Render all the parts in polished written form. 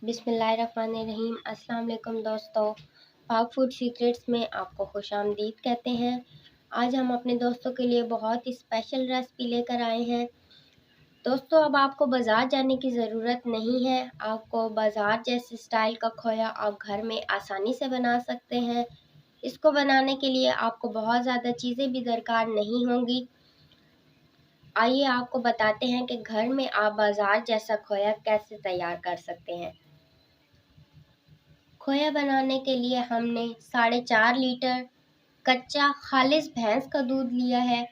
बिस्मिल्लाहिर्रहमानिर्रहीम। अस्सलाम वालेकुम दोस्तों, पाक फूड सीक्रेट्स में आपको खुशामदीद कहते हैं। आज हम अपने दोस्तों के लिए बहुत ही स्पेशल रेसिपी लेकर आए हैं। दोस्तों, अब आपको बाज़ार जाने की ज़रूरत नहीं है। आपको बाज़ार जैसे स्टाइल का खोया आप घर में आसानी से बना सकते हैं। इसको बनाने के लिए आपको बहुत ज़्यादा चीज़ें भी दरकार नहीं होंगी। आइए आपको बताते हैं कि घर में आप बाज़ार जैसा खोया कैसे तैयार कर सकते हैं। खोया बनाने के लिए हमने 4.5 लीटर कच्चा खालिस भैंस का दूध लिया है।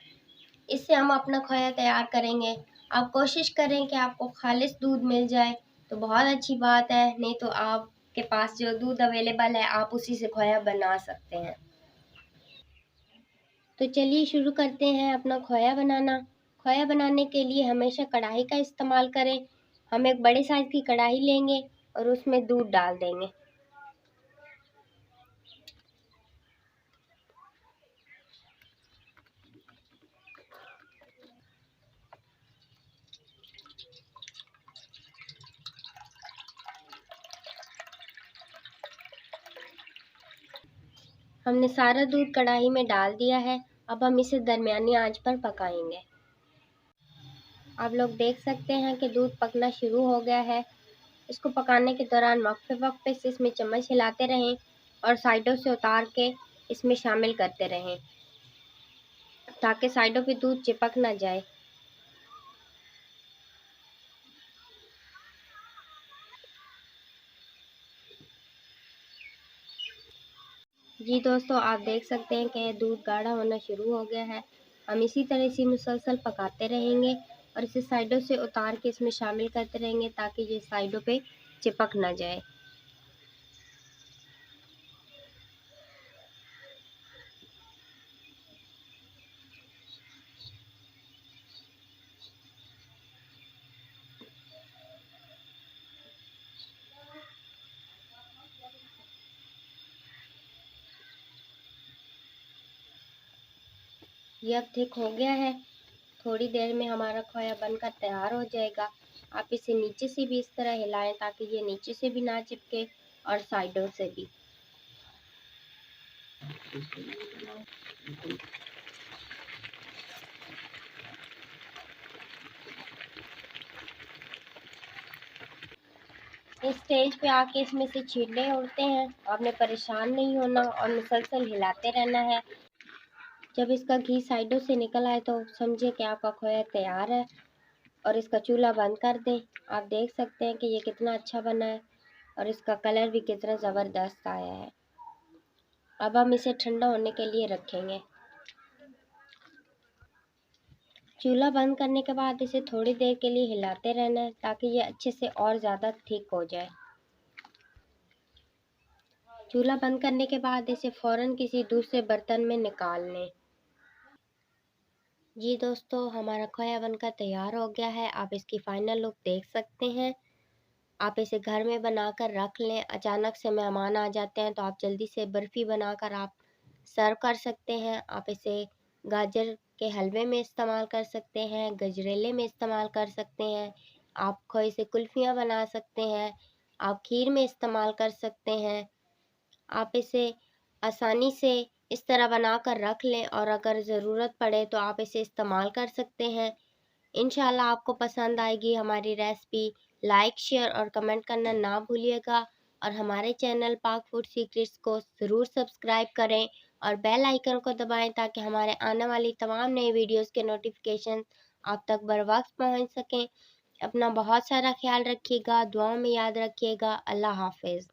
इससे हम अपना खोया तैयार करेंगे। आप कोशिश करें कि आपको खालिस दूध मिल जाए तो बहुत अच्छी बात है, नहीं तो आपके पास जो दूध अवेलेबल है आप उसी से खोया बना सकते हैं। तो चलिए शुरू करते हैं अपना खोया बनाना। खोया बनाने के लिए हमेशा कढ़ाई का इस्तेमाल करें। हम एक बड़े साइज़ की कढ़ाई लेंगे और उसमें दूध डाल देंगे। हमने सारा दूध कढ़ाई में डाल दिया है। अब हम इसे दरमियानी आंच पर पकाएंगे। आप लोग देख सकते हैं कि दूध पकना शुरू हो गया है। इसको पकाने के दौरान वक्फे वक्फे से इसमें चम्मच हिलाते रहें और साइडों से उतार के इसमें शामिल करते रहें ताकि साइडों पे दूध चिपक ना जाए। जी दोस्तों, आप देख सकते हैं कि दूध गाढ़ा होना शुरू हो गया है। हम इसी तरह से मुसलसल पकाते रहेंगे और इसे साइडों से उतार के इसमें शामिल करते रहेंगे ताकि ये साइडों पे चिपक ना जाए। ये अब थिक हो गया है। थोड़ी देर में हमारा खोया बनकर तैयार हो जाएगा। आप इसे नीचे से भी इस तरह हिलाएं ताकि ये नीचे से भी ना चिपके और साइडों से भी। इस स्टेज पे आके इसमें से छींटे उड़ते हैं। आपने परेशान नहीं होना और मुसलसल हिलाते रहना है। जब इसका घी साइडों से निकल आए तो समझे कि आपका खोया तैयार है और इसका चूल्हा बंद कर दें। आप देख सकते हैं कि ये कितना अच्छा बना है और इसका कलर भी कितना ज़बरदस्त आया है। अब हम इसे ठंडा होने के लिए रखेंगे। चूल्हा बंद करने के बाद इसे थोड़ी देर के लिए हिलाते रहना है ताकि ये अच्छे से और ज़्यादा थिक हो जाए। चूल्हा बंद करने के बाद इसे फ़ौरन किसी दूसरे बर्तन में निकाल लें। जी दोस्तों, हमारा खोया बनकर तैयार हो गया है। आप इसकी फ़ाइनल लुक देख सकते हैं। आप इसे घर में बनाकर रख लें। अचानक से मेहमान आ जाते हैं तो आप जल्दी से बर्फ़ी बनाकर आप सर्व कर सकते हैं। आप इसे गाजर के हलवे में इस्तेमाल कर सकते हैं, गजरेले में इस्तेमाल कर सकते हैं। आप खोए से कुल्फ़ियाँ बना सकते हैं। आप खीर में इस्तेमाल कर सकते हैं। आप इसे आसानी से इस तरह बनाकर रख लें और अगर ज़रूरत पड़े तो आप इसे इस्तेमाल कर सकते हैं। इंशाल्लाह आपको पसंद आएगी हमारी रेसिपी। लाइक, शेयर और कमेंट करना ना भूलिएगा और हमारे चैनल पाक फूड सीक्रेट्स को ज़रूर सब्सक्राइब करें और बेल आइकन को दबाएं ताकि हमारे आने वाली तमाम नई वीडियोस के नोटिफिकेशन आप तक बर वक्त पहुँच सकें। अपना बहुत सारा ख्याल रखिएगा, दुआओं में याद रखिएगा। अल्लाह हाफ़िज़।